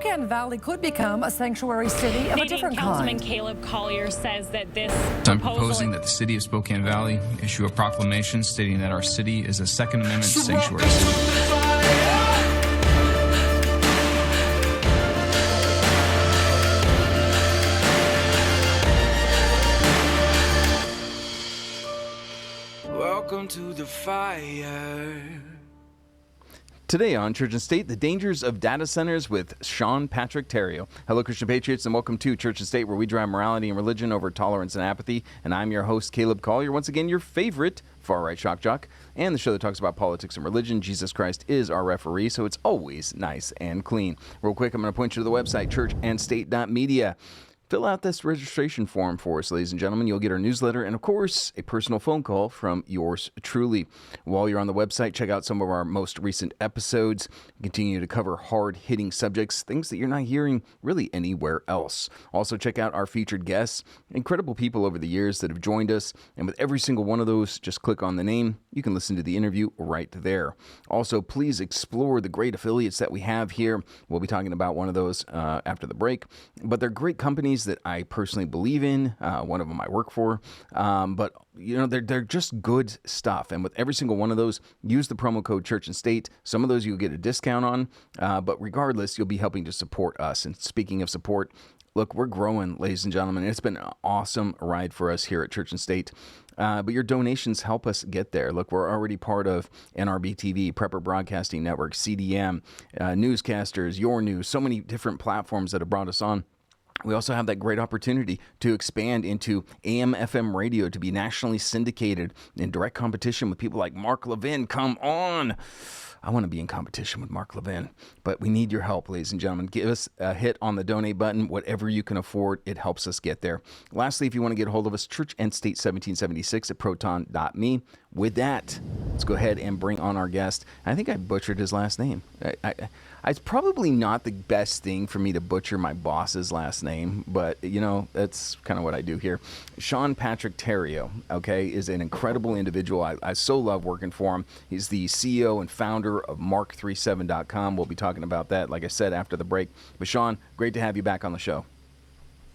Spokane Valley could become a sanctuary city of a different Councilman kind. Caleb Collier says that this I'm proposing that the city of Spokane Valley issue a proclamation stating that our city is a Second Amendment sanctuary city. Welcome to the fire. Today on Church and State, the dangers of data centers with Sean Patrick Tario. Hello, Christian Patriots, and welcome to Church and State, where we drive morality and religion over tolerance and apathy. And I'm your host, Caleb Collier, once again, your favorite far-right shock jock, and the show that talks about politics and religion. Jesus Christ is our referee, so it's always nice and clean. Real quick, I'm going to point you to the website, churchandstate.media. Fill out this registration form for us, ladies and gentlemen. You'll get our newsletter and, of course, a personal phone call from yours truly. While you're on the website, check out some of our most recent episodes. We continue to cover hard-hitting subjects, things that you're not hearing really anywhere else. Also, check out our featured guests, incredible people over the years that have joined us. And with every single one of those, just click on the name. You can listen to the interview right there. Also, please explore the great affiliates that we have here. We'll be talking about one of those after the break. But they're great companies that I personally believe in. One of them I work for. But, you know, they're just good stuff. And with every single one of those, use the promo code Church and State. Some of those you'll get a discount on. But regardless, you'll be helping to support us. And speaking of support, look, we're growing, ladies and gentlemen. It's been an awesome ride for us here at Church and State. But your donations help us get there. Look, we're already part of NRB TV, Prepper Broadcasting Network, CDM, Newscasters, Your News, so many different platforms that have brought us on. We also have that great opportunity to expand into AM/FM radio, to be nationally syndicated in direct competition with people like Mark Levin. Come on. I want to be in competition with Mark Levin, but we need your help, ladies and gentlemen. Give us a hit on the donate button, whatever you can afford. It helps us get there. Lastly, if you want to get a hold of us, churchandstate1776 at proton.me. With that, let's go ahead and bring on our guest. I think I butchered his last name. It's probably not the best thing for me to butcher my boss's last name, but, you know, that's kind of what I do here. Sean Patrick Tario, okay, is an incredible individual. I so love working for him. He's the CEO and founder of Mark37.com. We'll be talking about that, like I said, after the break. But, Sean, great to have you back on the show.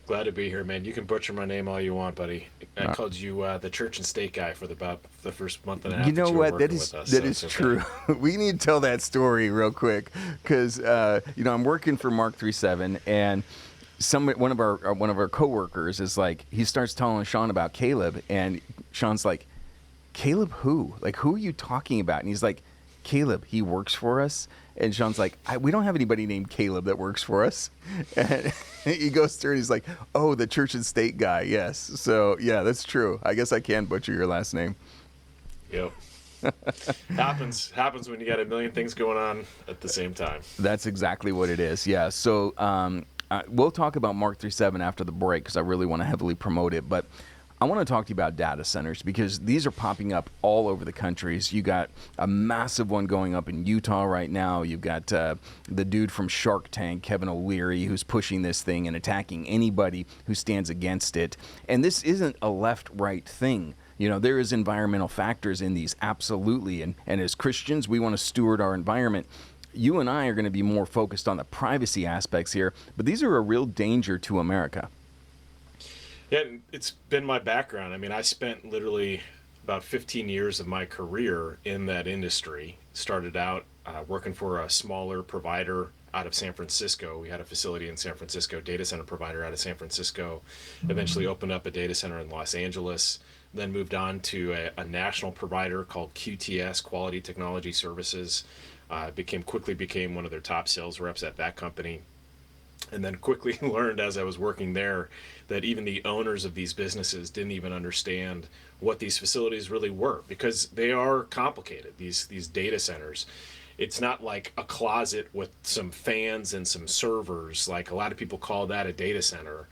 Glad to be here, man. You can butcher my name all you want, buddy. I called you the Church and State guy for about the first month and a half. You know what? That is okay. true. We need to tell that story real quick because you know, I'm working for Mark 37, and one of our coworkers is like, he starts telling Sean about Caleb, and Sean's like, Caleb who? Like, who are you talking about? And he's like, Caleb, he works for us. And Sean's like, we don't have anybody named Caleb that works for us. And he goes through and he's like, oh, the Church and State guy. Yes. So, yeah, that's true. I guess I can butcher your last name. Yep. Happens when you got a million things going on at the same time. That's exactly what it is. Yeah. So we'll talk about Mark 37 after the break because I really want to heavily promote it. But I want to talk to you about data centers because these are popping up all over the countries. You got a massive one going up in Utah right now. You've got the dude from Shark Tank, Kevin O'Leary, who's pushing this thing and attacking anybody who stands against it. And this isn't a left-right thing. You know, there is environmental factors in these, absolutely. And as Christians, we want to steward our environment. You and I are going to be more focused on the privacy aspects here, but these are a real danger to America. Yeah, it's been my background. I mean, I spent literally about 15 years of my career in that industry. Started out working for a smaller provider out of San Francisco. We had a facility in San Francisco, data center provider out of San Francisco. Eventually opened up a data center in Los Angeles. Then moved on to a national provider called QTS, Quality Technology Services. Quickly became one of their top sales reps at that company. And then quickly learned as I was working there that even the owners of these businesses didn't even understand what these facilities really were, because they are complicated, these data centers. It's not like a closet with some fans and some servers. Like a lot of people call that a data center.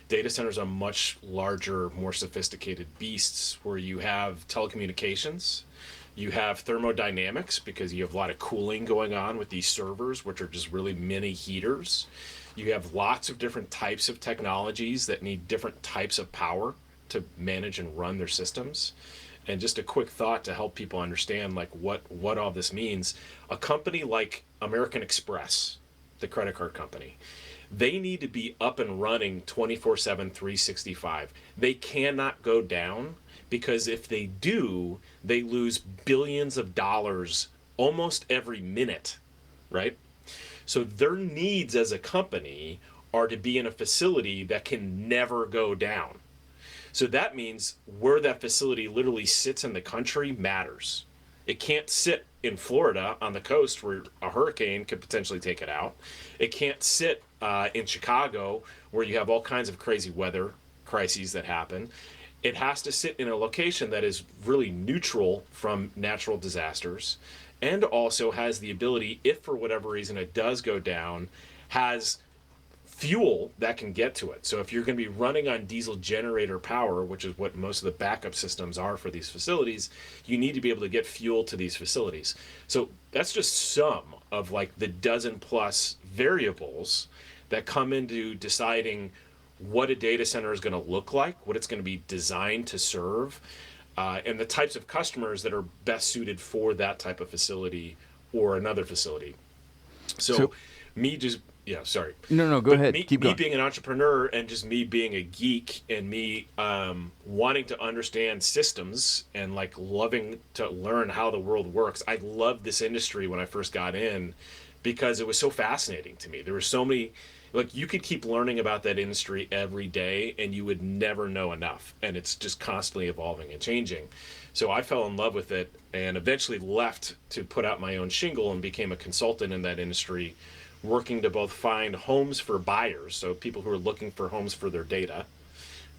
Data centers are much larger, more sophisticated beasts where you have telecommunications, you have thermodynamics because you have a lot of cooling going on with these servers, which are just really mini heaters. You have lots of different types of technologies that need different types of power to manage and run their systems. And just a quick thought to help people understand like what all this means. A company like American Express, the credit card company. They need to be up and running 24/7, 365. They cannot go down, because if they do, they lose billions of dollars almost every minute, right? So their needs as a company are to be in a facility that can never go down. So that means where that facility literally sits in the country matters. It can't sit in Florida on the coast where a hurricane could potentially take it out. It can't sit in Chicago where you have all kinds of crazy weather crises that happen. It has to sit in a location that is really neutral from natural disasters, and also has the ability, if for whatever reason it does go down, has fuel that can get to it. So if you're going to be running on diesel generator power, which is what most of the backup systems are for these facilities, you need to be able to get fuel to these facilities. So that's just some of like the dozen plus variables that come into deciding what a data center is going to look like, what it's going to be designed to serve, and the types of customers that are best suited for that type of facility or another facility. So me just, yeah, sorry. No, go ahead. Keep going. Me being an entrepreneur and just me being a geek and me wanting to understand systems and like loving to learn how the world works. I loved this industry when I first got in because it was so fascinating to me. There were so many, like you could keep learning about that industry every day and you would never know enough. And it's just constantly evolving and changing. So I fell in love with it and eventually left to put out my own shingle and became a consultant in that industry, working to both find homes for buyers, so people who are looking for homes for their data.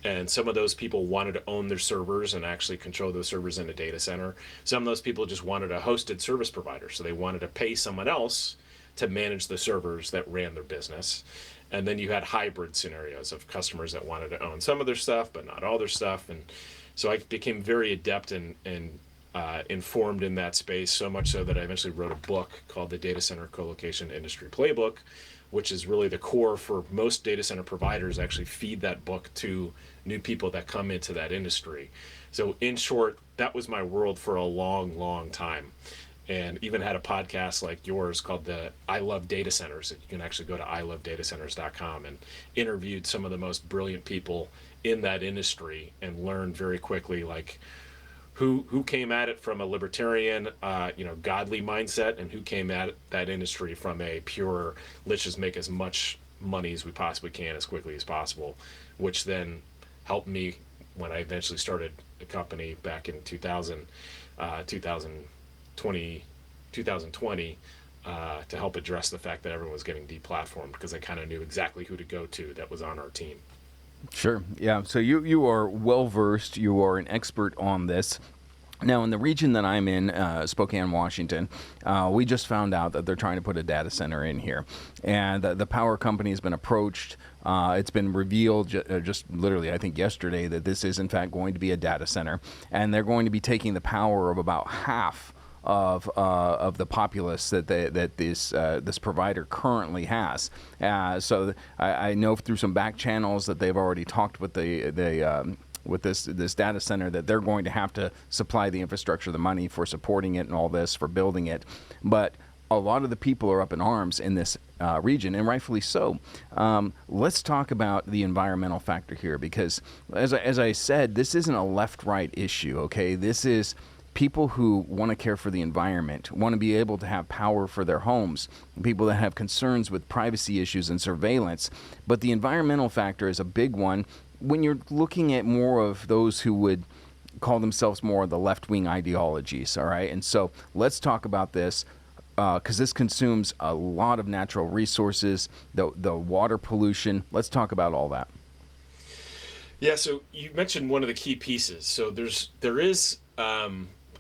And some of those people wanted to own their servers and actually control those servers in a data center. Some of those people just wanted a hosted service provider, so they wanted to pay someone else to manage the servers that ran their business. And then you had hybrid scenarios of customers that wanted to own some of their stuff, but not all their stuff. And so I became very adept and informed in that space, so much so that I eventually wrote a book called the Data Center Colocation Industry Playbook, which is really the core for most data center providers. Actually feed that book to new people that come into that industry. So in short, that was my world for a long, long time. And even had a podcast like yours called the I Love Data Centers. You can actually go to ilovedatacenters.com and interviewed some of the most brilliant people in that industry and learned very quickly like who came at it from a libertarian, godly mindset, and who came at that industry from a pure, let's just make as much money as we possibly can as quickly as possible, which then helped me when I eventually started a company back in 2020, to help address the fact that everyone was getting deplatformed, because I kind of knew exactly who to go to that was on our team. Sure. Yeah. So you are well versed. You are an expert on this. Now, in the region that I'm in, Spokane, Washington, we just found out that they're trying to put a data center in here. And the power company has been approached. It's been revealed just literally, I think, yesterday that this is, in fact, going to be a data center. And they're going to be taking the power of about half of the populace that this provider currently has. So I know through some back channels that they've already talked with with this data center that they're going to have to supply the infrastructure, the money for supporting it and all this, for building it. But a lot of the people are up in arms in this region, and rightfully so. Let's talk about the environmental factor here, because as I said, this isn't a left-right issue, okay? This is people who want to care for the environment, want to be able to have power for their homes, people that have concerns with privacy issues and surveillance. But the environmental factor is a big one when you're looking at more of those who would call themselves more of the left-wing ideologies, all right? And so let's talk about this, because this consumes a lot of natural resources, the water pollution. Let's talk about all that. Yeah, so you mentioned one of the key pieces. So there is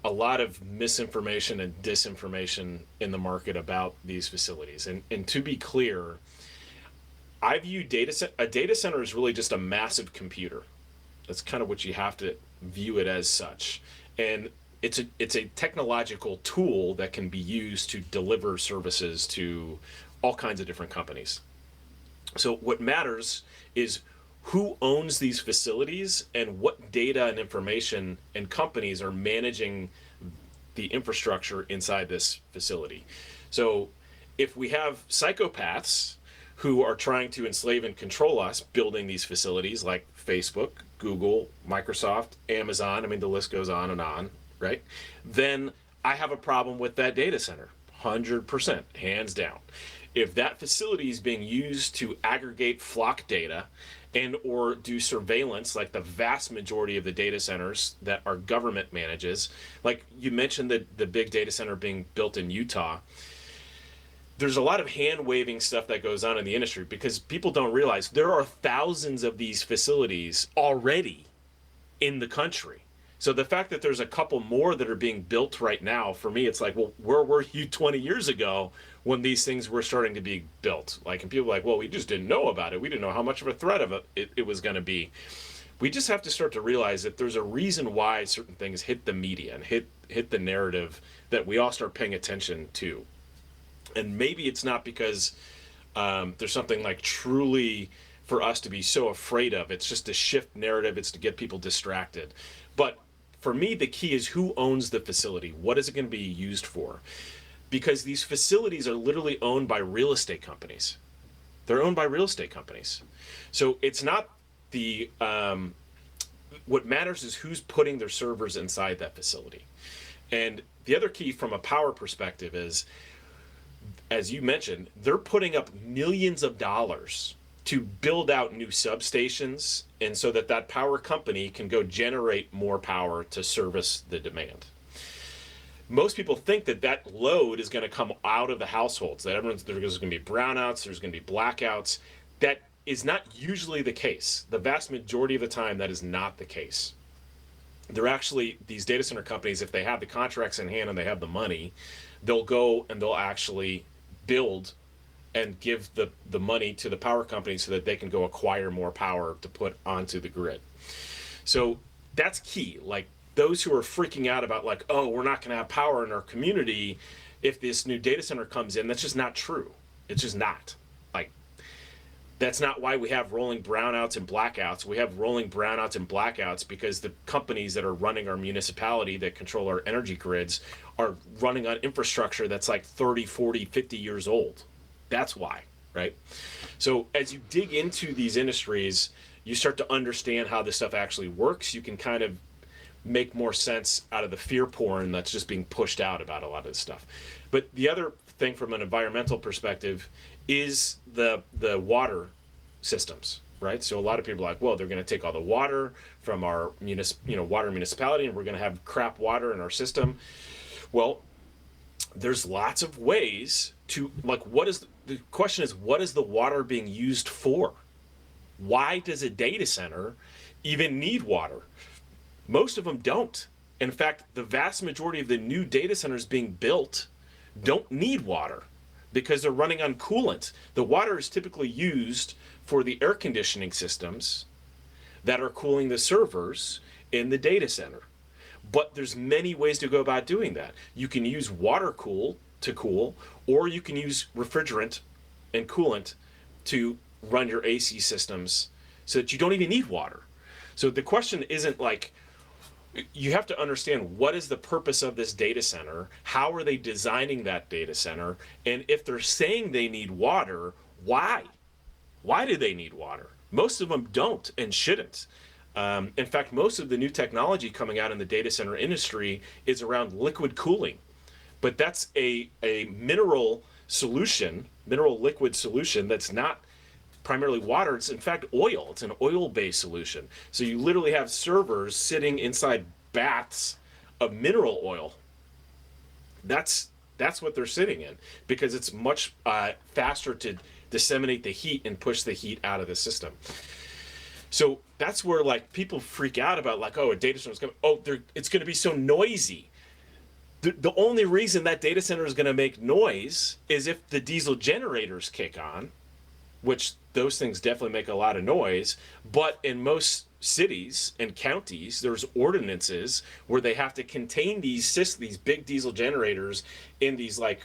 a lot of misinformation and disinformation in the market about these facilities. And to be clear, I view a data center is really just a massive computer. That's kind of what you have to view it as such. And it's a technological tool that can be used to deliver services to all kinds of different companies. So what matters is who owns these facilities and what data and information and companies are managing the infrastructure inside this facility. So if we have psychopaths who are trying to enslave and control us building these facilities like Facebook, Google, Microsoft, Amazon, I mean, the list goes on, right? Then I have a problem with that data center, 100%, hands down. If that facility is being used to aggregate flock data and or do surveillance, like the vast majority of the data centers that our government manages, like you mentioned the big data center being built in Utah, there's a lot of hand-waving stuff that goes on in the industry because people don't realize there are thousands of these facilities already in the country. So the fact that there's a couple more that are being built right now, for me, it's like, well, where were you 20 years ago when these things were starting to be built? Like, and people are like, well, we just didn't know about it. We didn't know how much of a threat of it was going to be. We just have to start to realize that there's a reason why certain things hit the media and hit the narrative that we all start paying attention to. And maybe it's not because there's something like truly for us to be so afraid of. It's just to shift narrative. It's to get people distracted. But for me, the key is who owns the facility. What is it going to be used for? Because these facilities are literally owned by real estate companies. They're owned by real estate companies. So it's not the, what matters is who's putting their servers inside that facility. And the other key from a power perspective is, as you mentioned, they're putting up millions of dollars to build out new substations, and so that power company can go generate more power to service the demand. Most people think that load is going to come out of the households, that there's going to be brownouts, there's going to be blackouts. That is not usually the case. The vast majority of the time, that is not the case. They're actually, these data center companies, if they have the contracts in hand and they have the money, they'll go and they'll actually build and give the money to the power company so that they can go acquire more power to put onto the grid. So that's key. Like, those who are freaking out about, like, oh, we're not going to have power in our community if this new data center comes in, that's just not true. It's just not. Like, that's not why we have rolling brownouts and blackouts. We have rolling brownouts and blackouts because the companies that are running our municipality that control our energy grids are running on infrastructure that's like 30, 40, 50 years old. That's why, right? So as you dig into these industries, you start to understand how this stuff actually works. You can kind of make more sense out of the fear porn that's just being pushed out about a lot of this stuff. But the other thing from an environmental perspective is the water systems, right? So a lot of people are like, well, they're going to take all the water from our water municipality and we're going to have crap water in our system. Well, there's lots of ways to, like, the question is, what is the water being used for? Why does a data center even need water? Most of them don't. In fact, the vast majority of the new data centers being built don't need water because they're running on coolant. The water is typically used for the air conditioning systems that are cooling the servers in the data center. But there's many ways to go about doing that. You can use water to cool, or you can use refrigerant and coolant to run your AC systems so that you don't even need water. So the question isn't like, you have to understand what is the purpose of this data center, how are they designing that data center, and if they're saying they need water, why? Why do they need water? Most of them don't and shouldn't. In fact, most of the new technology coming out in the data center industry is around liquid cooling. But that's a mineral liquid solution that's not primarily water. It's in fact oil. It's an oil-based solution. So you literally have servers sitting inside baths of mineral oil. That's what they're sitting in because it's much faster to disseminate the heat and push the heat out of the system. So that's where, like, people freak out about, like, oh, a data center is going to, it's going to be so noisy. The only reason that data center is going to make noise is if the diesel generators kick on, which those things definitely make a lot of noise. But in most cities and counties, there's ordinances where they have to contain these big diesel generators in these, like,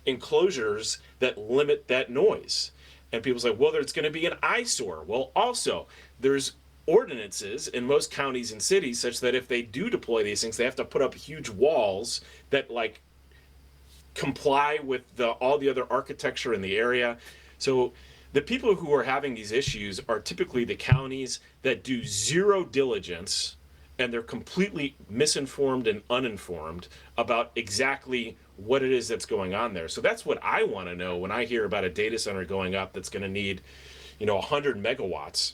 enclosures that limit that noise. And people say, well, there's going to be an eyesore. Well, also, there's ordinances in most counties and cities such that if they do deploy these things, they have to put up huge walls that, like, comply with all the other architecture in the area. So the people who are having these issues are typically the counties that do zero diligence, and they're completely misinformed and uninformed about exactly what it is that's going on there. So that's what I want to know when I hear about a data center going up that's going to need, 100 megawatts.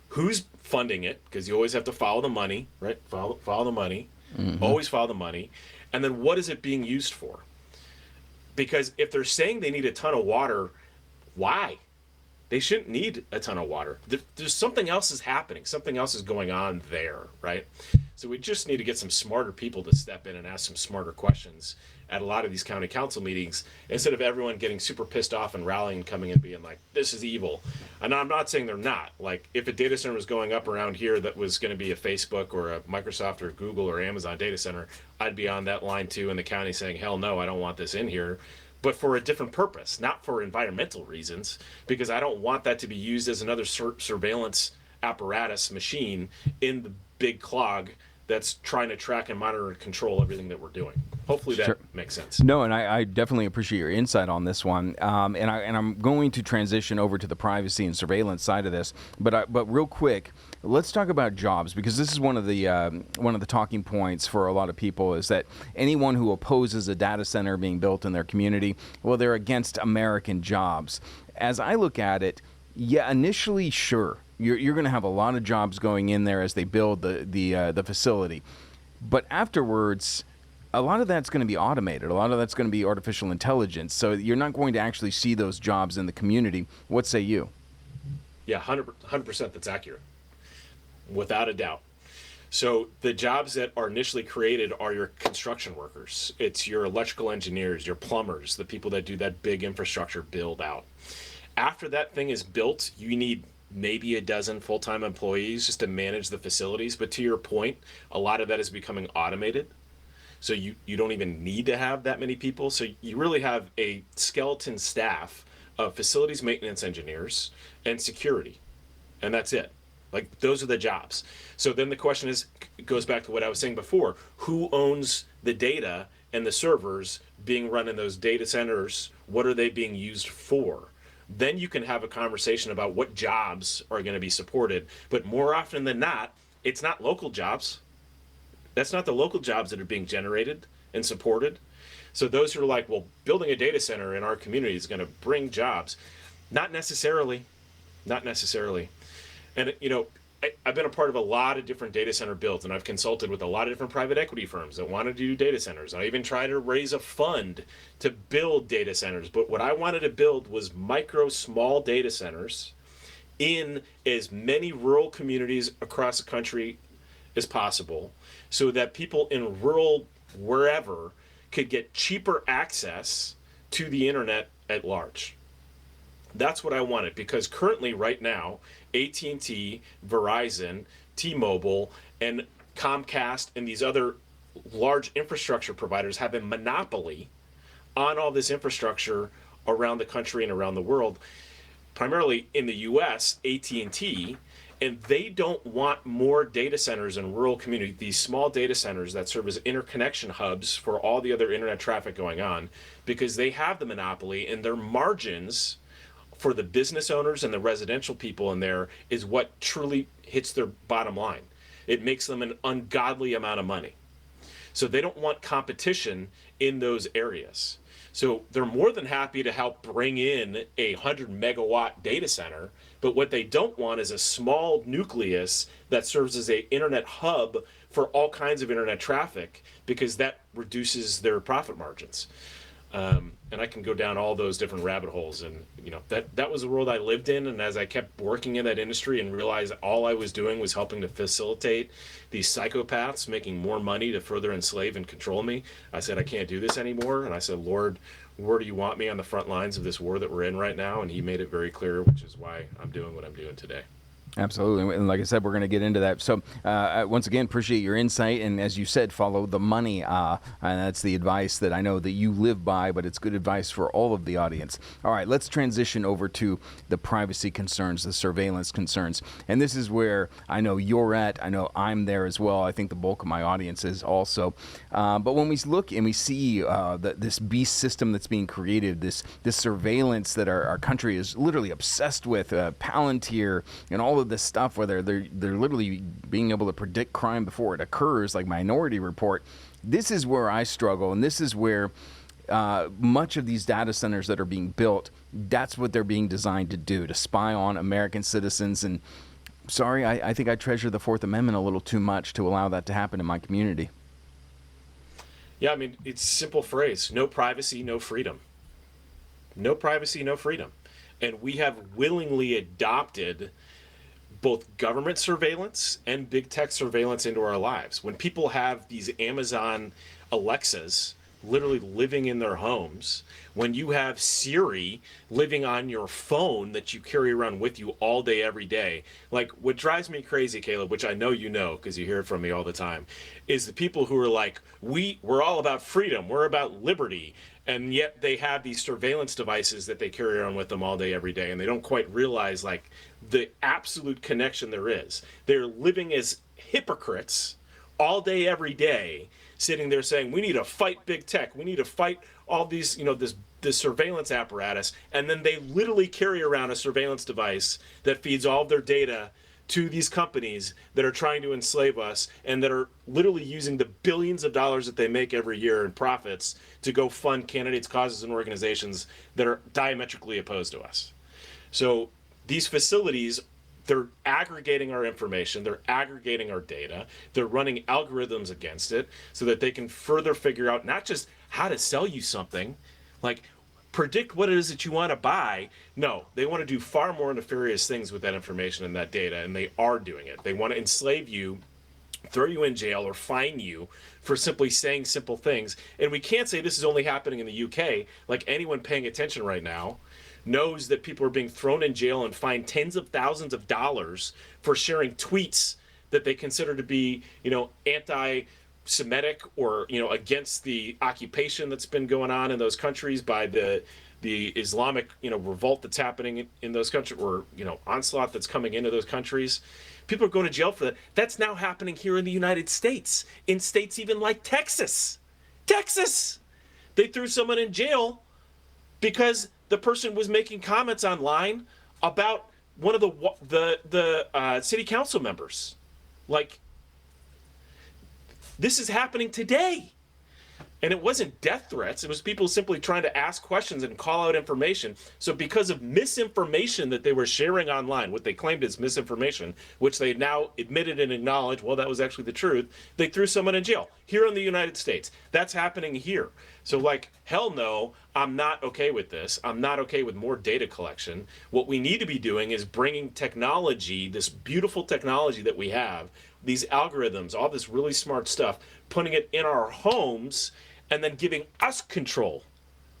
Who's funding it? Because you always have to follow the money, right? Follow the money. Mm-hmm. Always follow the money. And then what is it being used for? Because if they're saying they need a ton of water, why? They shouldn't need a ton of water. There's something else is happening. Something else is going on there, right? So we just need to get some smarter people to step in and ask some smarter questions at a lot of these county council meetings, instead of everyone getting super pissed off and rallying and coming and being like, this is evil. And I'm not saying they're not. Like, if a data center was going up around here that was going to be a Facebook or a Microsoft or Google or Amazon data center, I'd be on that line too in the county saying, hell no, I don't want this in here. But for a different purpose, not for environmental reasons, because I don't want that to be used as another surveillance apparatus machine in the big clog that's trying to track and monitor and control everything that we're doing. Hopefully that makes sense. No, and I definitely appreciate your insight on this one. And I'm going to transition over to the privacy and surveillance side of this. But real quick, let's talk about jobs, because this is one of the talking points for a lot of people, is that anyone who opposes a data center being built in their community, well, they're against American jobs. As I look at it, yeah, initially, sure, you're going to have a lot of jobs going in there as they build the facility, but afterwards, a lot of that's going to be automated. A lot of that's going to be artificial intelligence. So you're not going to actually see those jobs in the community. What say you? Yeah, 100% that's accurate, without a doubt. So the jobs that are initially created are your construction workers. It's your electrical engineers, your plumbers, the people that do that big infrastructure build out. After that thing is built, you need maybe a dozen full-time employees just to manage the facilities. But to your point, a lot of that is becoming automated. So you don't even need to have that many people. So you really have a skeleton staff of facilities maintenance engineers and security. And that's it. Like, those are the jobs. So then the question is, goes back to what I was saying before, who owns the data and the servers being run in those data centers? What are they being used for? Then you can have a conversation about what jobs are going to be supported. But more often than not, it's not local jobs. That's not the local jobs that are being generated and supported. So those who are like, well, building a data center in our community is going to bring jobs. Not necessarily. Not necessarily. And, I've been a part of a lot of different data center builds, and I've consulted with a lot of different private equity firms that wanted to do data centers. I even tried to raise a fund to build data centers. But what I wanted to build was small data centers in as many rural communities across the country as possible, so that people in rural wherever could get cheaper access to the internet at large. That's what I wanted, because currently, right now, AT&T, Verizon, T-Mobile, and Comcast and these other large infrastructure providers have a monopoly on all this infrastructure around the country and around the world, primarily in the US, AT&T, and they don't want more data centers in rural communities, these small data centers that serve as interconnection hubs for all the other internet traffic going on, because they have the monopoly, and their margins for the business owners and the residential people in there is what truly hits their bottom line. It makes them an ungodly amount of money. So they don't want competition in those areas. So they're more than happy to help bring in a 100 megawatt data center, but what they don't want is a small nucleus that serves as an internet hub for all kinds of internet traffic, because that reduces their profit margins. And I can go down all those different rabbit holes, and that was the world I lived in. And as I kept working in that industry and realized all I was doing was helping to facilitate these psychopaths making more money to further enslave and control me, I said, I can't do this anymore. And I said, Lord, where do you want me on the front lines of this war that we're in right now? And he made it very clear, which is why I'm doing what I'm doing today. Absolutely. And like I said, we're going to get into that. So once again, appreciate your insight. And as you said, follow the money. And that's the advice that I know that you live by, but it's good advice for all of the audience. All right, let's transition over to the privacy concerns, the surveillance concerns. And this is where I know you're at. I know I'm there as well. I think the bulk of my audience is also. But when we look and we see this beast system that's being created, this surveillance that our country is literally obsessed with, Palantir and all of this stuff where they're literally being able to predict crime before it occurs, like Minority Report. This is where I struggle, and this is where much of these data centers that are being built, that's what they're being designed to do, to spy on American citizens. And sorry, I think I treasure the Fourth Amendment a little too much to allow that to happen in my community. Yeah, I mean, it's a simple phrase: no privacy, no freedom. No privacy, no freedom. And we have willingly adopted both government surveillance and big tech surveillance into our lives. When people have these Amazon Alexas literally living in their homes, when you have Siri living on your phone that you carry around with you all day, every day, like what drives me crazy, Caleb, which I know you know because you hear it from me all the time, is the people who are like, we're all about freedom, we're about liberty, and yet they have these surveillance devices that they carry around with them all day, every day, and they don't quite realize like the absolute connection there is. They're living as hypocrites all day, every day, sitting there saying, we need to fight big tech, we need to fight all these, this surveillance apparatus, and then they literally carry around a surveillance device that feeds all of their data to these companies that are trying to enslave us and that are literally using the billions of dollars that they make every year in profits to go fund candidates, causes, and organizations that are diametrically opposed to us. So these facilities, they're aggregating our information, they're aggregating our data, they're running algorithms against it so that they can further figure out not just how to sell you something, like predict what it is that you want to buy. No, they want to do far more nefarious things with that information and that data, and they are doing it. They want to enslave you, throw you in jail, or fine you for simply saying simple things. And we can't say this is only happening in the UK. Like, anyone paying attention right now knows that people are being thrown in jail and fined tens of thousands of dollars for sharing tweets that they consider to be, anti-Semitic or, against the occupation that's been going on in those countries by the Islamic, revolt that's happening in those countries, or, onslaught that's coming into those countries. People are going to jail for that. That's now happening here in the United States, in states even like Texas. Texas! They threw someone in jail because the person was making comments online about one of the city council members. Like, this is happening today. And it wasn't death threats. It was people simply trying to ask questions and call out information. So because of misinformation that they were sharing online, what they claimed is misinformation, which they now admitted and acknowledged, well, that was actually the truth, they threw someone in jail here in the United States. That's happening here. So, hell no, I'm not okay with this. I'm not okay with more data collection. What we need to be doing is bringing technology, this beautiful technology that we have, these algorithms, all this really smart stuff, putting it in our homes and then giving us control.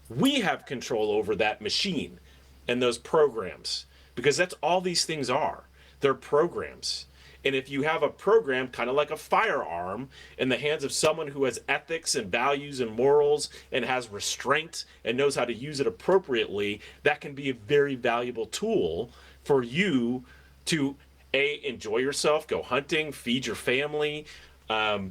We have control over that machine and those programs, because that's all these things are. They're programs. And if you have a program, kind of like a firearm, in the hands of someone who has ethics and values and morals and has restraint and knows how to use it appropriately, that can be a very valuable tool for you to, enjoy yourself, go hunting, feed your family,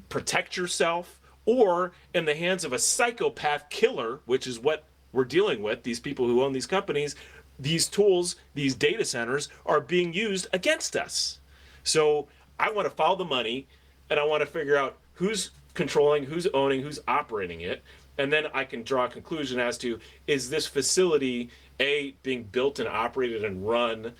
protect yourself, or in the hands of a psychopath killer, which is what we're dealing with, these people who own these companies, these tools, these data centers are being used against us. So I want to follow the money, and I want to figure out who's controlling, who's owning, who's operating it, and then I can draw a conclusion as to, is this facility, being built and operated and run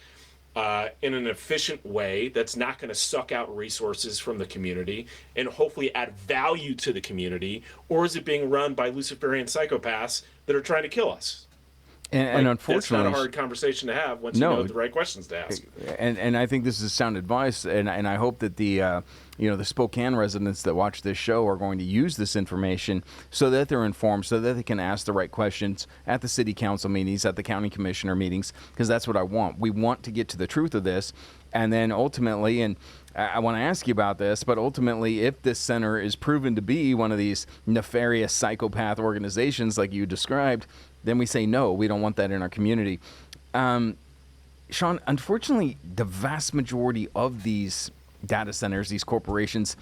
in an efficient way that's not going to suck out resources from the community and hopefully add value to the community, or is it being run by Luciferian psychopaths that are trying to kill us? And unfortunately, that's not a hard conversation to have once you know the right questions to ask. And I think this is sound advice, and I hope that the the Spokane residents that watch this show are going to use this information so that they're informed, so that they can ask the right questions at the city council meetings, at the county commissioner meetings, because that's what I want. We want to get to the truth of this. And then ultimately, and I want to ask you about this, but ultimately, if this center is proven to be one of these nefarious psychopath organizations like you described, then we say no, we don't want that in our community. Sean, unfortunately, the vast majority of these data centers, these corporations,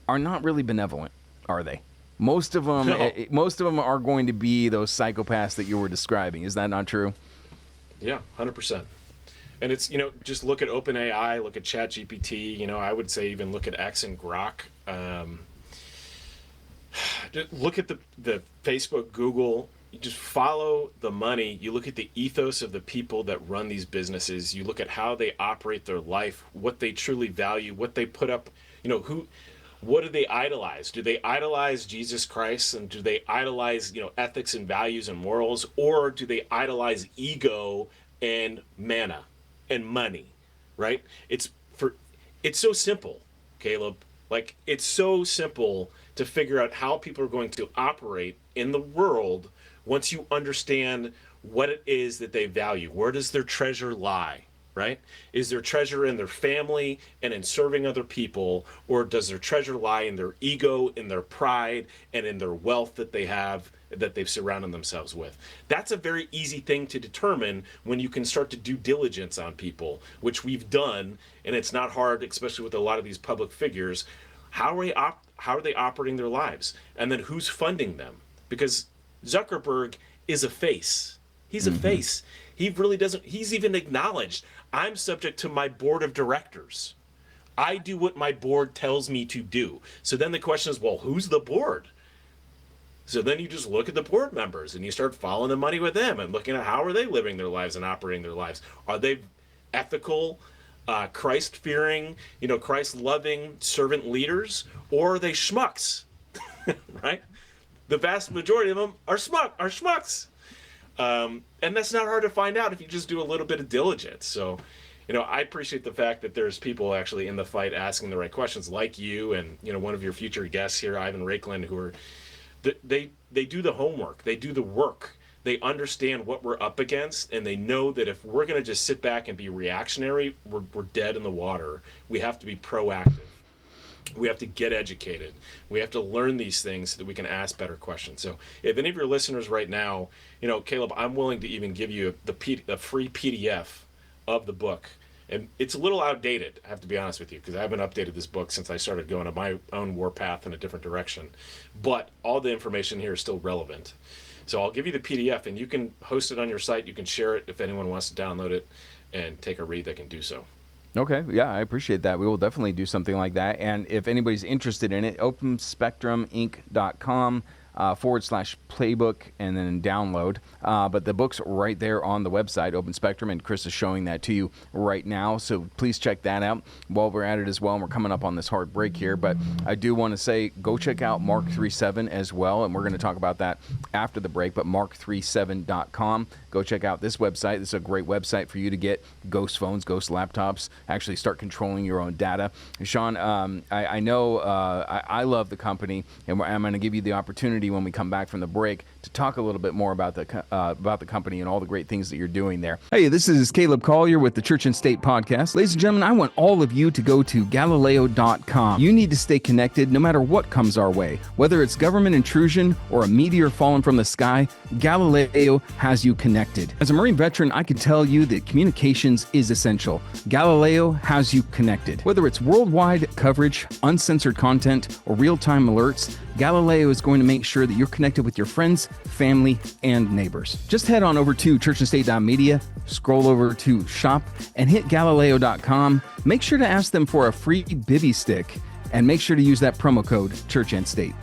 are not really benevolent, are they? Most of them, are going to be those psychopaths that you were describing. Is that not true? Yeah, 100%. And it's, just look at OpenAI, look at ChatGPT, I would say even look at X and Grok. Look at the Facebook, Google. You just follow the money. You look at the ethos of the people that run these businesses. You look at how they operate their life, what they truly value, what they put up, what do they idolize? Do they idolize Jesus Christ, and do they idolize, ethics and values and morals, or do they idolize ego and manna and money, right? It's so simple, Caleb. Like, it's so simple to figure out how people are going to operate in the world once you understand what it is that they value. Where does their treasure lie, right? Is their treasure in their family and in serving other people, or does their treasure lie in their ego, in their pride, and in their wealth that they have, that they've surrounded themselves with? That's a very easy thing to determine when you can start to do diligence on people, which we've done, and it's not hard, especially with a lot of these public figures. How are they operating their lives? And then who's funding them? Because Zuckerberg is a face. He's a face. He really doesn't, he's even acknowledged, I'm subject to my board of directors. I do what my board tells me to do. So then the question is, well, who's the board? So then you just look at the board members and you start following the money with them and looking at how are they living their lives and operating their lives. Are they ethical, Christ-fearing, Christ-loving servant leaders, or are they schmucks, right? The vast majority of them are schmucks. And that's not hard to find out if you just do a little bit of diligence. So, I appreciate the fact that there's people actually in the fight asking the right questions, like you and, one of your future guests here, Ivan Rakeland, who are, they do the homework, they do the work, they understand what we're up against, and they know that if we're going to just sit back and be reactionary, we're dead in the water. We have to be proactive. We have to get educated. We have to learn these things so that we can ask better questions. So if any of your listeners right now, Caleb, I'm willing to even give you the free PDF of the book. And it's a little outdated, I have to be honest with you, because I haven't updated this book since I started going on my own warpath in a different direction. But all the information here is still relevant. So I'll give you the PDF, and you can host it on your site. You can share it if anyone wants to download it and take a read, they can do so. Okay, yeah, I appreciate that. We will definitely do something like that. And if anybody's interested in it, openspectruminc.com /playbook and then download. But the book's right there on the website, Open Spectrum, and Chris is showing that to you right now. So please check that out while we're at it as well. And we're coming up on this hard break here. But I do want to say, go check out Mark 37 as well. And we're going to talk about that after the break. But mark37.com. Go check out this website. This is a great website for you to get ghost phones, ghost laptops, actually start controlling your own data. Sean, I know I love the company, and I'm going to give you the opportunity when we come back from the break to talk a little bit more about the company and all the great things that you're doing there. Hey, this is Caleb Collier with the Church and State Podcast. Ladies and gentlemen, I want all of you to go to Galileo.com. You need to stay connected no matter what comes our way. Whether it's government intrusion or a meteor falling from the sky, Galileo has you connected. As a Marine veteran, I can tell you that communications is essential. Galileo has you connected. Whether it's worldwide coverage, uncensored content, or real-time alerts, Galileo is going to make sure that you're connected with your friends, family, and neighbors. Just head on over to churchandstate.media, scroll over to shop, and hit Galileo.com. Make sure to ask them for a free bivy stick, and make sure to use that promo code Church and State.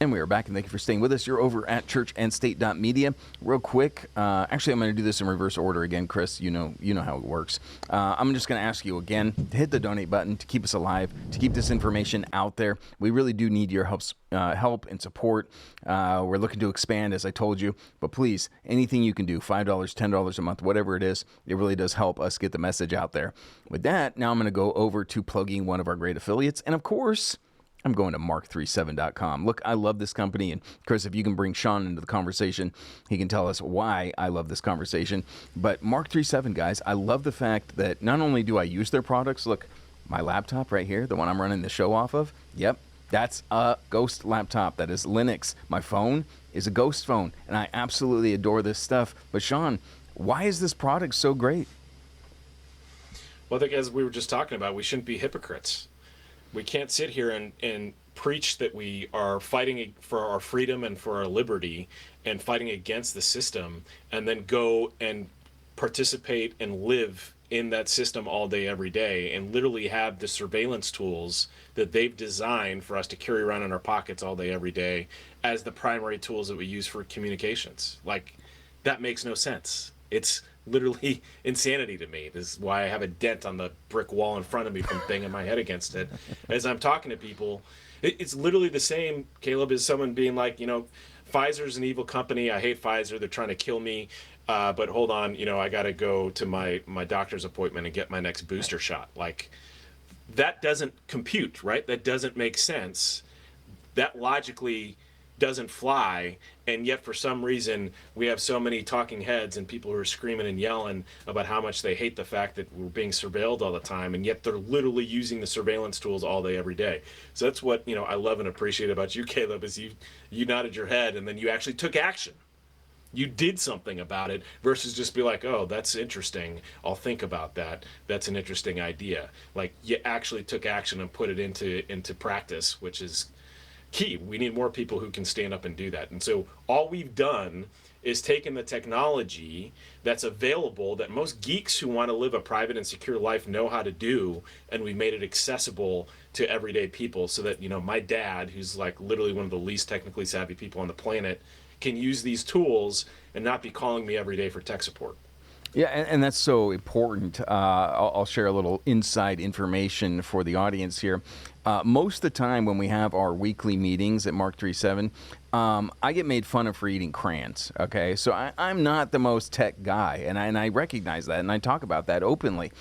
And we are back, and thank you for staying with us. You're over at churchandstate.media. Real quick, actually, I'm going to do this in reverse order again, Chris. You know how it works. I'm just going to ask you again to hit the donate button to keep us alive, to keep this information out there. We really do need your help and support. We're looking to expand, as I told you. But please, anything you can do, $5, $10 a month, whatever it is, it really does help us get the message out there. With that, now I'm going to go over to plugging one of our great affiliates. And of course, I'm going to mark37.com. Look, I love this company, and Chris, if you can bring Sean into the conversation, he can tell us why I love this conversation. But Mark37, guys, I love the fact that not only do I use their products, look, my laptop right here, the one I'm running the show off of, yep, that's a Ghost laptop. That is Linux. My phone is a Ghost phone, and I absolutely adore this stuff. But Sean, why is this product so great? Well, I think as we were just talking about, we shouldn't be hypocrites. We can't sit here and preach that we are fighting for our freedom and for our liberty and fighting against the system, and then go and participate and live in that system all day, every day, and literally have the surveillance tools that they've designed for us to carry around in our pockets all day, every day as the primary tools that we use for communications. Like, that makes no sense. It's literally insanity to me. This is why I have a dent on the brick wall in front of me from banging my head against it as I'm talking to people. It's literally the same, Caleb, as someone being like, Pfizer's an evil company. I hate Pfizer. They're trying to kill me. But hold on, I got to go to my doctor's appointment and get my next booster shot. Like, that doesn't compute, right? That doesn't make sense. That logically doesn't fly, and yet for some reason we have so many talking heads and people who are screaming and yelling about how much they hate the fact that we're being surveilled all the time, and yet they're literally using the surveillance tools all day, every day. So that's what I love and appreciate about you, Caleb, is you nodded your head and then you actually took action. You did something about it versus just be like, oh, that's interesting, I'll think about that, that's an interesting idea. Like, you actually took action and put it into practice, which is key. We need more people who can stand up and do that. And so all we've done is taken the technology that's available that most geeks who want to live a private and secure life know how to do, and we made it accessible to everyday people so that, my dad, who's like literally one of the least technically savvy people on the planet, can use these tools and not be calling me every day for tech support. Yeah, and that's so important. I'll share a little inside information for the audience here. Most of the time when we have our weekly meetings at Mark 37, I get made fun of for eating crayons, okay? So I'm not the most tech guy, and I recognize that, and I talk about that openly.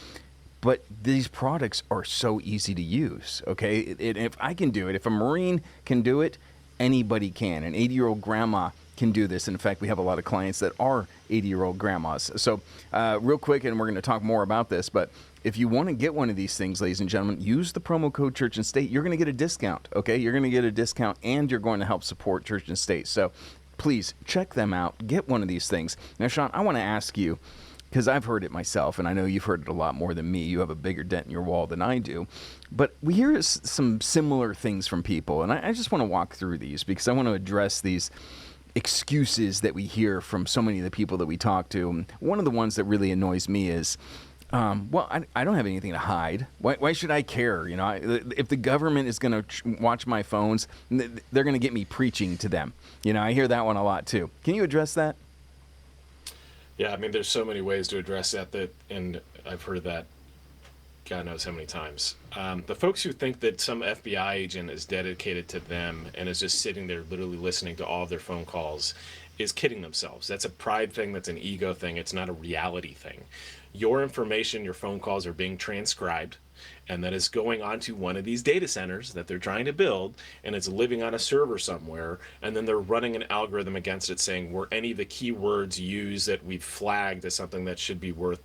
But these products are so easy to use, okay? If I can do it, if a Marine can do it, anybody can. An 80-year-old grandma can do this. In fact, we have a lot of clients that are 80-year-old grandmas. So real quick, and we're going to talk more about this, but if you want to get one of these things, ladies and gentlemen, use the promo code Church and State. You're going to get a discount, okay? You're going to get a discount, and you're going to help support Church and State. So please check them out. Get one of these things. Now, Sean, I want to ask you, because I've heard it myself, and I know you've heard it a lot more than me. You have a bigger dent in your wall than I do. But we hear some similar things from people, and I just want to walk through these because I want to address these excuses that we hear from so many of the people that we talk to. And one of the ones that really annoys me is, well, I don't have anything to hide. Why should I care? If the government is going to watch my phones, they're going to get me preaching to them. I hear that one a lot too. Can you address that? Yeah, I mean, there's so many ways to address that, and I've heard that God knows how many times. The folks who think that some FBI agent is dedicated to them and is just sitting there literally listening to all of their phone calls is kidding themselves. That's a pride thing. That's an ego thing. It's not a reality thing. Your information, your phone calls are being transcribed, and that is going onto one of these data centers that they're trying to build, and it's living on a server somewhere, and then they're running an algorithm against it saying, were any of the keywords used that we've flagged as something that should be worth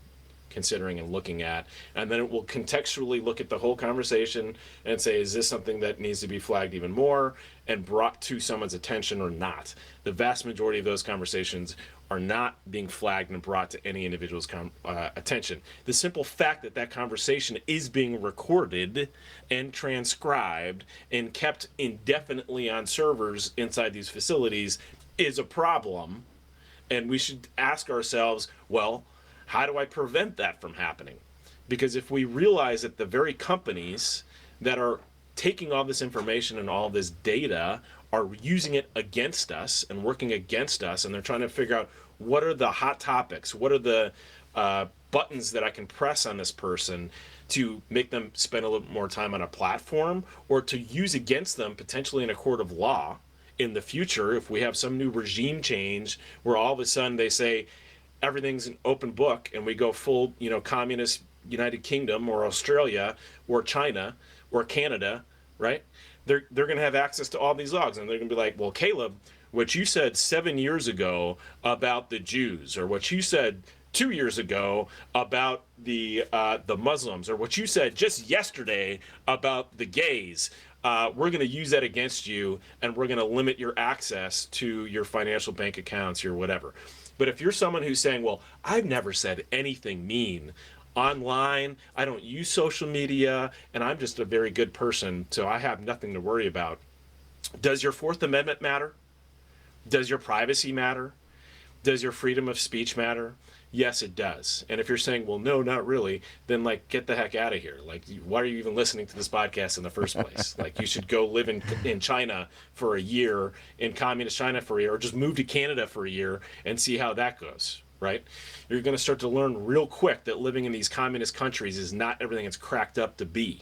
considering and looking at, and then it will contextually look at the whole conversation and say, is this something that needs to be flagged even more and brought to someone's attention or not? The vast majority of those conversations are not being flagged and brought to any individual's attention. The simple fact that that conversation is being recorded and transcribed and kept indefinitely on servers inside these facilities is a problem, and we should ask ourselves, well, how do I prevent that from happening? Because if we realize that the very companies that are taking all this information and all this data are using it against us and working against us, and they're trying to figure out what are the hot topics, what are the buttons that I can press on this person to make them spend a little more time on a platform, or to use against them potentially in a court of law in the future if we have some new regime change where all of a sudden they say everything's an open book and we go full, communist United Kingdom or Australia or China or Canada, right? They're going to have access to all these logs, and they're going to be like, well, Caleb, what you said 7 years ago about the Jews, or what you said 2 years ago about the Muslims, or what you said just yesterday about the gays, we're going to use that against you, and we're going to limit your access to your financial bank accounts, your whatever. But if you're someone who's saying, well, I've never said anything mean online, I don't use social media, and I'm just a very good person, so I have nothing to worry about. Does your Fourth Amendment matter? Does your privacy matter? Does your freedom of speech matter? Yes, it does. And if you're saying, well, no, not really, then get the heck out of here. Why are you even listening to this podcast in the first place? You should go live in China for a year, in communist China for a year, or just move to Canada for a year and see how that goes, right? You're going to start to learn real quick that living in these communist countries is not everything it's cracked up to be.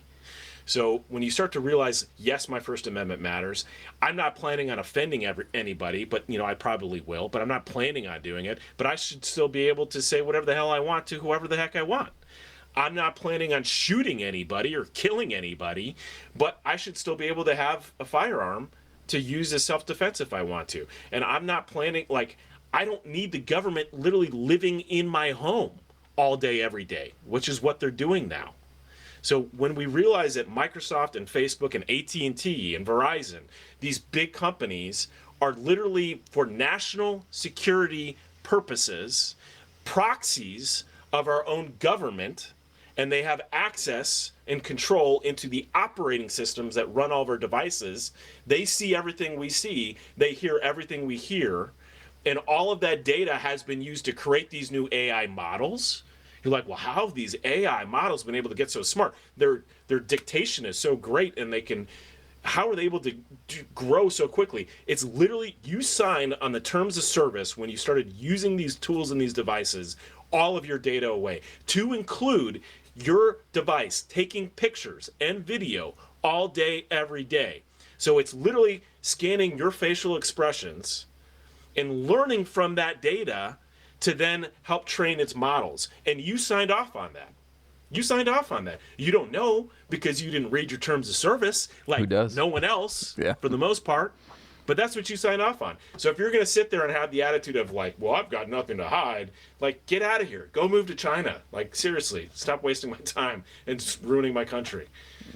So when you start to realize, yes, my First Amendment matters, I'm not planning on offending anybody, but I probably will, but I'm not planning on doing it, but I should still be able to say whatever the hell I want to whoever the heck I want. I'm not planning on shooting anybody or killing anybody, but I should still be able to have a firearm to use as self-defense if I want to. And I'm not planning, I don't need the government literally living in my home all day, every day, which is what they're doing now. So when we realize that Microsoft and Facebook and AT&T and Verizon, these big companies are literally for national security purposes, proxies of our own government, and they have access and control into the operating systems that run all of our devices, they see everything we see, they hear everything we hear, and all of that data has been used to create these new AI models. You're like, well, how have these AI models been able to get so smart? Their dictation is so great, and how are they able to grow so quickly? It's literally, you signed on the terms of service when you started using these tools and these devices, all of your data away, to include your device taking pictures and video all day, every day. So it's literally scanning your facial expressions and learning from that data to then help train its models. And you signed off on that. You signed off on that. You don't know because you didn't read your terms of service Who does? no one else, Yeah. for the most part. But that's what you signed off on. So if you're going to sit there and have the attitude of well, I've got nothing to hide, get out of here. Go move to China. Seriously, stop wasting my time and ruining my country.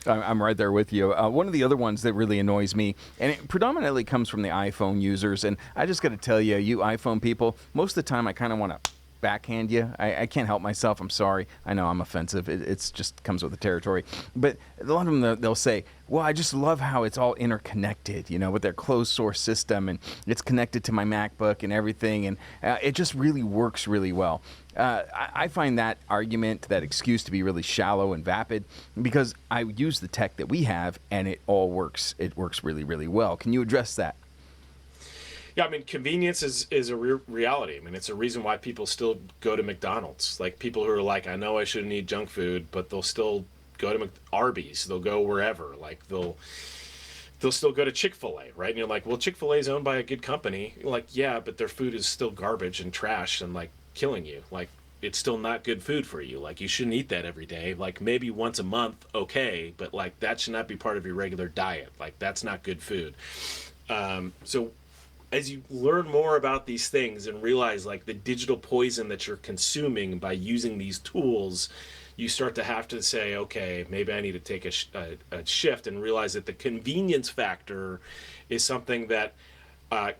I'm right there with you. One of the other ones that really annoys me, and it predominantly comes from the iPhone users, and I just got to tell you, you iPhone people, most of the time I kind of want to backhand you. I can't help myself. I'm sorry. I know I'm offensive. It's just comes with the territory. But a lot of them, they'll say, well, I just love how it's all interconnected, with their closed source system, and it's connected to my MacBook and everything, and it just really works really well. I find that argument, that excuse, to be really shallow and vapid, because I use the tech that we have, and it all works. It works really, really well. Can you address that? Yeah, convenience is a reality. It's a reason why people still go to McDonald's. People who are I know I shouldn't eat junk food, but they'll still go to Arby's. They'll go wherever. They'll still go to Chick-fil-A, right? And you're like, well, Chick-fil-A is owned by a good company. Yeah, but their food is still garbage and trash and killing you. It's still not good food for you. You shouldn't eat that every day. Maybe once a month, okay, but that should not be part of your regular diet. That's not good food. So as you learn more about these things and realize the digital poison that you're consuming by using these tools, you start to have to say, okay, maybe I need to take a shift and realize that the convenience factor is something that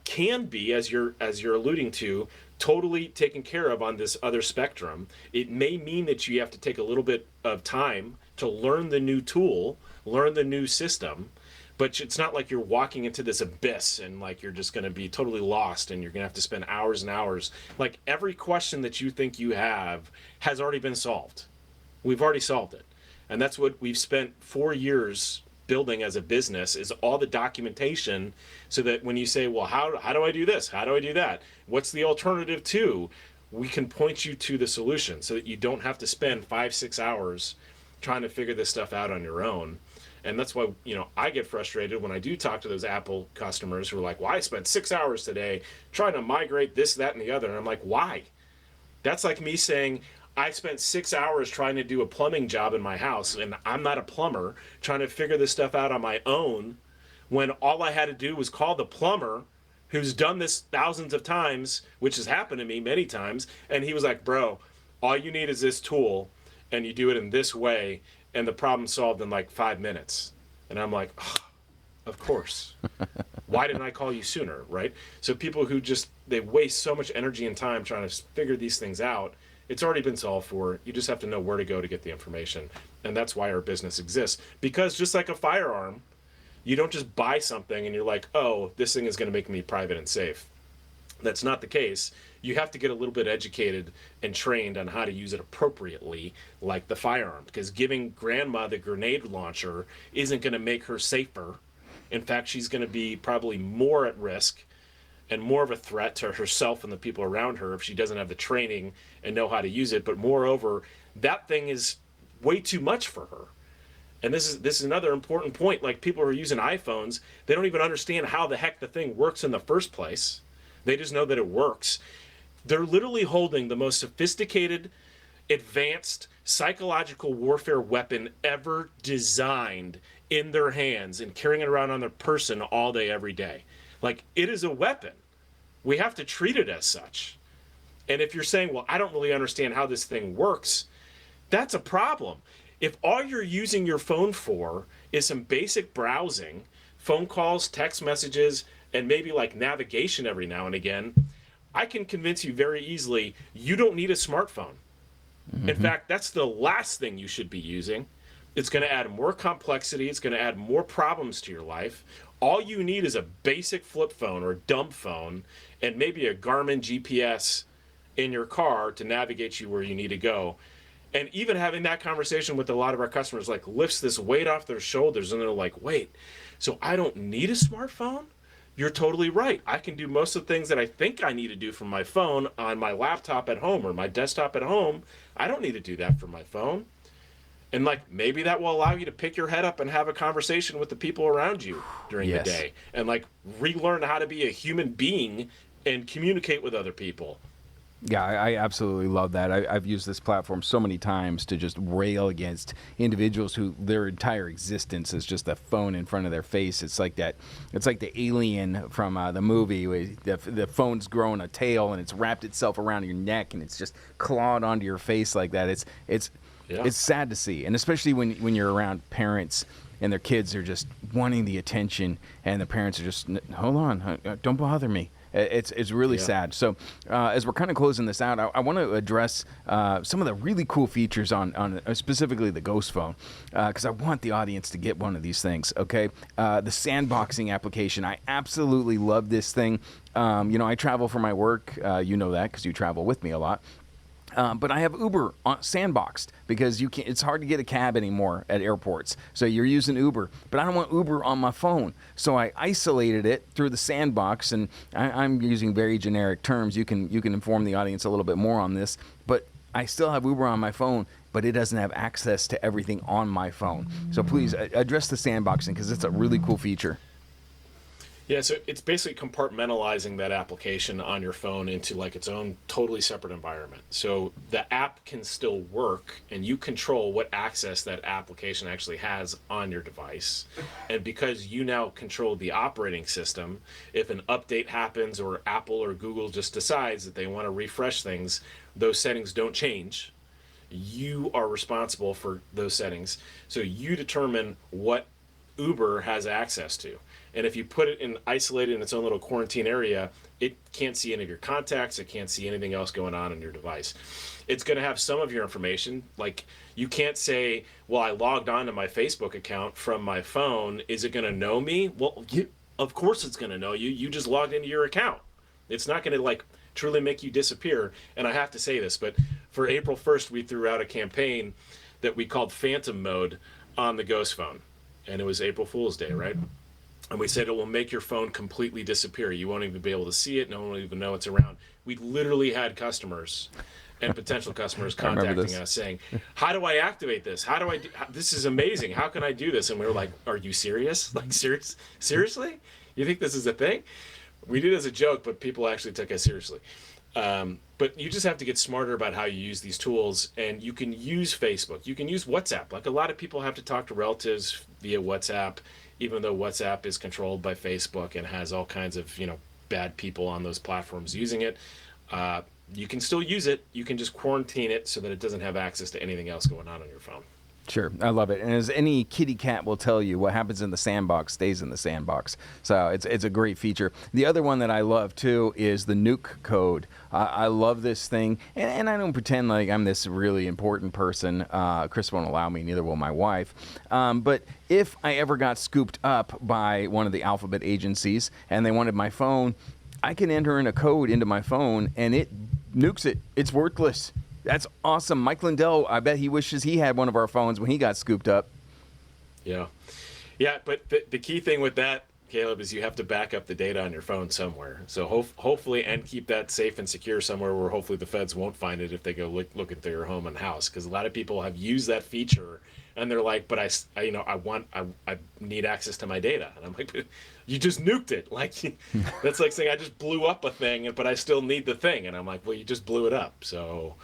can be, as you're alluding to, totally taken care of on this other spectrum. It may mean that you have to take a little bit of time to learn the new tool, learn the new system, but it's not like you're walking into this abyss and you're just going to be totally lost and you're going to have to spend hours and hours. Every question that you think you have has already been solved. We've already solved it. And that's what we've spent 4 years building as a business is all the documentation, so that when you say, well, how do I do this? How do I do that? What's the alternative to? We can point you to the solution so that you don't have to spend 5-6 hours trying to figure this stuff out on your own. And that's why, I get frustrated when I do talk to those Apple customers who are like, well, I spent 6 hours today trying to migrate this, that, and the other. And I'm like, why? That's like me saying, I spent 6 hours trying to do a plumbing job in my house, and I'm not a plumber, trying to figure this stuff out on my own, when all I had to do was call the plumber, who's done this thousands of times, which has happened to me many times, and he was like, bro, all you need is this tool, and you do it in this way, and the problem's solved in like 5 minutes. And I'm like, oh, of course. Why didn't I call you sooner, right? So people who they waste so much energy and time trying to figure these things out, it's already been solved for. You just have to know where to go to get the information. And that's why our business exists. Because just like a firearm, you don't just buy something and you're like, oh, this thing is going to make me private and safe. That's not the case. You have to get a little bit educated and trained on how to use it appropriately, like the firearm. Because giving grandma the grenade launcher isn't going to make her safer. In fact, she's going to be probably more at risk and more of a threat to herself and the people around her if she doesn't have the training and know how to use it. But moreover, that thing is way too much for her. And this is another important point. Like, people who are using iPhones, they don't even understand how the heck the thing works in the first place. They just know that it works. They're literally holding the most sophisticated, advanced psychological warfare weapon ever designed in their hands and carrying it around on their person all day, every day. Like, it is a weapon. We have to treat it as such. And if you're saying, well, I don't really understand how this thing works, that's a problem. If all you're using your phone for is some basic browsing, phone calls, text messages, and maybe like navigation every now and again, I can convince you very easily you don't need a smartphone. In fact, that's the last thing you should be using. It's going to add more complexity. It's going to add more problems to your life. All you need is a basic flip phone or dumb phone and maybe a Garmin GPS in your car to navigate you where you need to go. And even having that conversation with a lot of our customers, like, lifts this weight off their shoulders, and they're like, wait, so I don't need a smartphone? You're totally right. I can do most of the things that I think I need to do from my phone on my laptop at home or my desktop at home. I don't need to do that from my phone. And like, maybe that will allow you to pick your head up and have a conversation with the people around you during the day, and like relearn how to be a human being and communicate with other people. Yeah, I absolutely love that. I've used this platform so many times to just rail against individuals who their entire existence is just a phone in front of their face. It's like that. It's like the alien from the movie where the phone's growing a tail and it's wrapped itself around your neck and it's just clawed onto your face like that. It's sad to see, and especially when you're around parents and their kids are just wanting the attention, and the parents are just, hold on, don't bother me. It's really sad. So as we're kind of closing this out, I want to address some of the really cool features on specifically the Ghost Phone, because I want the audience to get one of these things, okay? The sandboxing application, I absolutely love this thing. I travel for my work. You know that because you travel with me a lot. But I have Uber sandboxed because it's hard to get a cab anymore at airports. So you're using Uber, but I don't want Uber on my phone. So I isolated it through the sandbox, and I'm using very generic terms. You can inform the audience a little bit more on this, but I still have Uber on my phone, but it doesn't have access to everything on my phone. So please address the sandboxing because it's a really cool feature. Yeah, so it's basically compartmentalizing that application on your phone into like its own totally separate environment. So the app can still work and you control what access that application actually has on your device. And because you now control the operating system, if an update happens or Apple or Google just decides that they want to refresh things, those settings don't change. You are responsible for those settings. So you determine what Uber has access to. And if you put it isolated in its own little quarantine area, it can't see any of your contacts. It can't see anything else going on your device. It's going to have some of your information. Like, you can't say, well, I logged on to my Facebook account from my phone. Is it going to know me? Well, of course it's going to know you. You just logged into your account. It's not going to truly make you disappear. And I have to say this, but for April 1st, we threw out a campaign that we called Phantom Mode on the Ghost Phone. and it was April Fool's Day, right? And we said it will make your phone completely disappear. You won't even be able to see it. No one will even know it's around. We literally had customers and potential customers contacting us saying, how do I activate this? How do I do, this is amazing. How can I do this? And we were like, are you serious? Like, seriously? You think this is a thing? We did it as a joke, but people actually took us seriously. But you just have to get smarter about how you use these tools, and you can use Facebook. You can use WhatsApp. Like, a lot of people have to talk to relatives via WhatsApp, even though WhatsApp is controlled by Facebook and has all kinds of, bad people on those platforms using it. You can still use it. You can just quarantine it so that it doesn't have access to anything else going on your phone. Sure, I love it. And as any kitty cat will tell you, what happens in the sandbox stays in the sandbox. So it's a great feature. The other one that I love, too, is the nuke code. I love this thing. And I don't pretend like I'm this really important person. Chris won't allow me, neither will my wife. But if I ever got scooped up by one of the alphabet agencies and they wanted my phone, I can enter in a code into my phone and it nukes it. It's worthless. That's awesome. Mike Lindell, I bet he wishes he had one of our phones when he got scooped up. Yeah, but the key thing with that, Caleb, is you have to back up the data on your phone somewhere. So hopefully, and keep that safe and secure somewhere where hopefully the feds won't find it if they go looking through your home and house. Because a lot of people have used that feature and they're like, but I need access to my data. And I'm like, but you just nuked it. Like, that's like saying I just blew up a thing, but I still need the thing. And I'm like, well, you just blew it up. So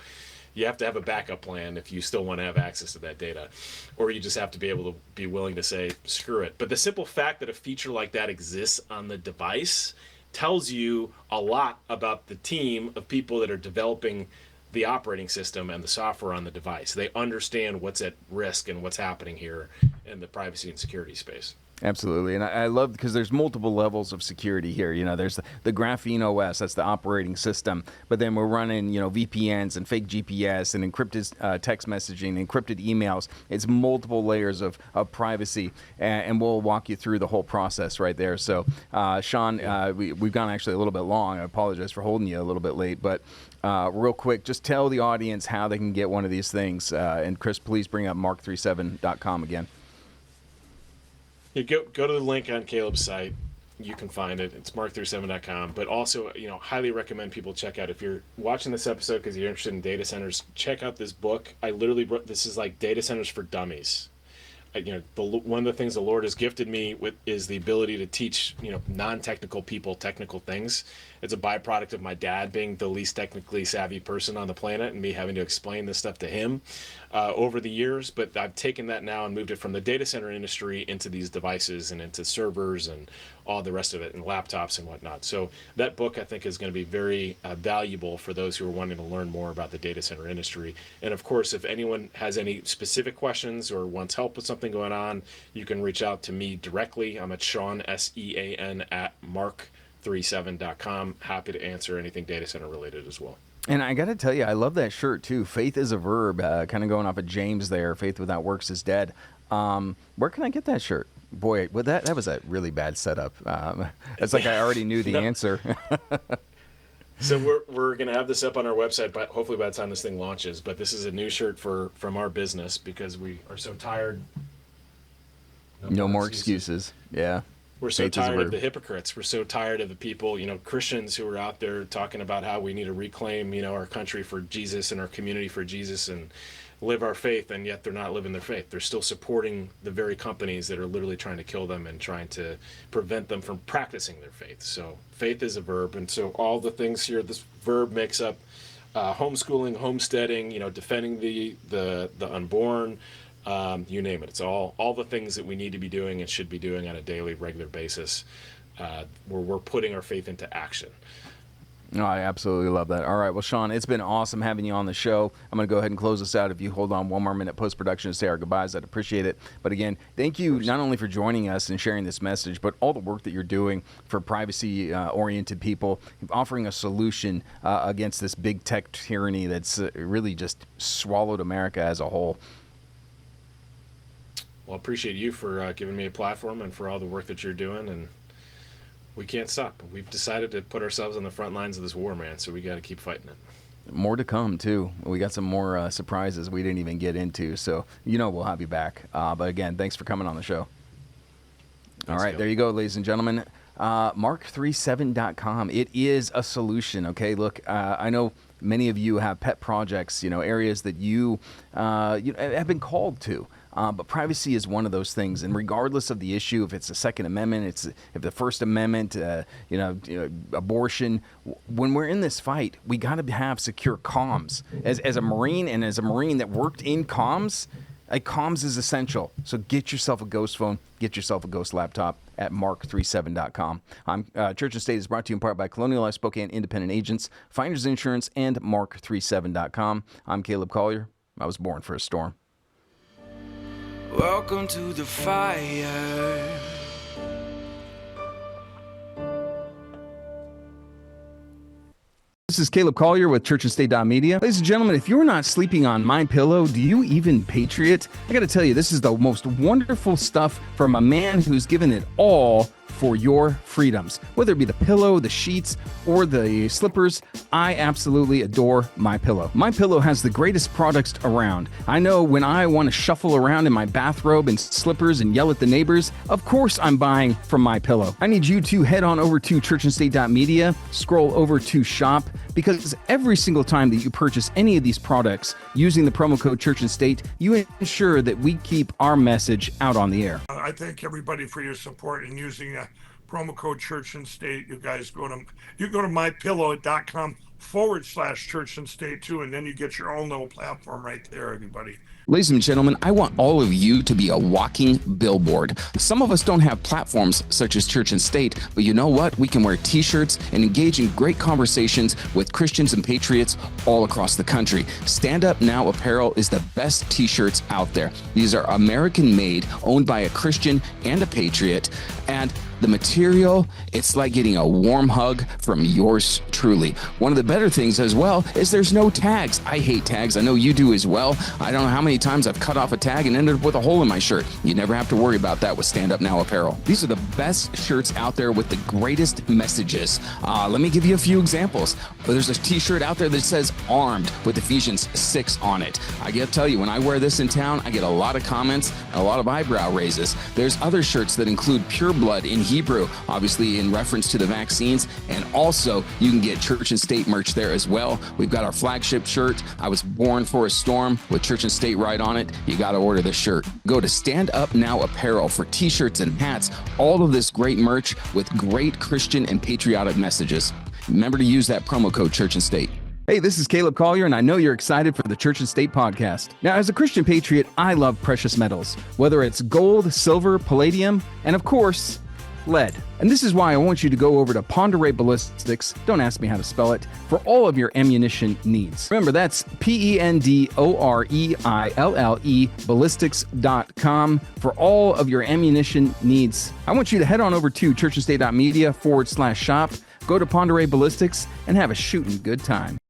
you have to have a backup plan if you still want to have access to that data, or you just have to be able to be willing to say, screw it. But the simple fact that a feature like that exists on the device tells you a lot about the team of people that are developing the operating system and the software on the device. They understand what's at risk and what's happening here in the privacy and security space. Absolutely, and I love because there's multiple levels of security here. There's the Graphene OS, that's the operating system, but then we're running, VPNs and fake GPS and encrypted text messaging, encrypted emails. It's multiple layers of privacy, and we'll walk you through the whole process right there. So, Sean, we've gone actually a little bit long. I apologize for holding you a little bit late, but real quick, just tell the audience how they can get one of these things. And Chris, please bring up mark37.com again. You go to the link on Caleb's site. You can find it. It's mark37.com. But also, highly recommend people check out, if you're watching this episode because you're interested in data centers, check out this book. I literally wrote, this is like Data Centers for Dummies. One of the things the Lord has gifted me with is the ability to teach, non-technical people technical things. It's a byproduct of my dad being the least technically savvy person on the planet and me having to explain this stuff to him over the years. But I've taken that now and moved it from the data center industry into these devices and into servers and all the rest of it and laptops and whatnot. So that book, I think, is going to be very valuable for those who are wanting to learn more about the data center industry. And of course, if anyone has any specific questions or wants help with something going on, you can reach out to me directly. I'm at Sean, SEAN, at mark37.com. Happy to answer anything data center related as well. And I got to tell you, I love that shirt too. Faith is a verb, kind of going off of James there. Faith without works is dead. Where can I get that shirt? Boy, that was a really bad setup. It's like I already knew the answer. So we're going to have this up on our website, but hopefully by the time this thing launches. But this is a new shirt from our business because we are so tired. No more excuses. Yeah. We're so tired of the hypocrites. We're so tired of the people, Christians who are out there talking about how we need to reclaim, our country for Jesus and our community for Jesus and live our faith, and yet they're not living their faith. They're still supporting the very companies that are literally trying to kill them and trying to prevent them from practicing their faith. So faith is a verb, and so all the things here, this verb makes up homeschooling, homesteading, defending the unborn, you name it. It's all the things that we need to be doing and should be doing on a daily, regular basis, where we're putting our faith into action. No, I absolutely love that. All right, well, Sean, it's been awesome having you on the show. I'm going to go ahead and close this out. If you hold on one more minute post-production to say our goodbyes, I'd appreciate it. But again, thank you not only for joining us and sharing this message, but all the work that you're doing for privacy-oriented people, offering a solution against this big tech tyranny that's really just swallowed America as a whole. Well, I appreciate you for giving me a platform and for all the work that you're doing, and we can't stop. We've decided to put ourselves on the front lines of this war, man, so we got to keep fighting it. More to come, too. We got some more surprises we didn't even get into, so we'll have you back. But again, thanks for coming on the show. All right, there you go, ladies and gentlemen. Mark37.com. It is a solution, okay? Look, I know many of you have pet projects, areas that you have been called to. But privacy is one of those things, and regardless of the issue, if it's the Second Amendment, if the First Amendment, abortion, when we're in this fight, we got to have secure comms. As a Marine and as a Marine that worked in comms, comms is essential. So get yourself a ghost phone, get yourself a ghost laptop at mark37.com. Church and State is brought to you in part by Colonial Life Spokane Independent Agents, Finders Insurance, and mark37.com. I'm Caleb Collier. I was born for a storm. Welcome to the fire. This is Caleb Collier with churchandstate.media. Ladies and gentlemen, if you're not sleeping on my pillow, do you even patriot? I got to tell you, this is the most wonderful stuff from a man who's given it all for your freedoms. Whether it be the pillow, the sheets, or the slippers, I absolutely adore My Pillow. My Pillow has the greatest products around. I know when I want to shuffle around in my bathrobe and slippers and yell at the neighbors, of course I'm buying from My Pillow. I need you to head on over to churchandstate.media, scroll over to shop, because every single time that you purchase any of these products using the promo code Church and State, you ensure that we keep our message out on the air. I thank everybody for your support in using promo code Church and State. You guys go to mypillow.com/Church and State too, and then you get your own little platform right there, everybody. Ladies and gentlemen, I want all of you to be a walking billboard. Some of us don't have platforms such as Church and State, but you know what? We can wear t-shirts and engage in great conversations with Christians and patriots all across the country. Stand Up Now Apparel is the best t-shirts out there. These are American made, owned by a Christian and a patriot, and the material, it's like getting a warm hug from yours truly. One of the better things as well is there's no tags. I hate tags. I know you do as well. I don't know how many times I've cut off a tag and ended up with a hole in my shirt. You never have to worry about that with Stand Up Now Apparel. These are the best shirts out there with the greatest messages. Let me give you a few examples. There's a t-shirt out there that says Armed with Ephesians 6 on it. I gotta tell you, when I wear this in town, I get a lot of comments and a lot of eyebrow raises. There's other shirts that include pure blood in Hebrew, obviously in reference to the vaccines, and also you can get Church and State merch there as well. We've got our flagship shirt, I Was Born for a Storm, with Church and State right on it. You got to order this shirt. Go to Stand Up Now Apparel for t-shirts and hats, all of this great merch with great Christian and patriotic messages. Remember to use that promo code Church and State. Hey, this is Caleb Collier, and I know you're excited for the Church and State podcast. Now, as a Christian patriot, I love precious metals, whether it's gold, silver, palladium, and of course, lead. And this is why I want you to go over to Ponderay Ballistics, don't ask me how to spell it, for all of your ammunition needs. Remember, that's PENDOREILLE ballistics.com for all of your ammunition needs. I want you to head on over to churchandstate.media/shop, go to Ponderay Ballistics, and have a shooting good time.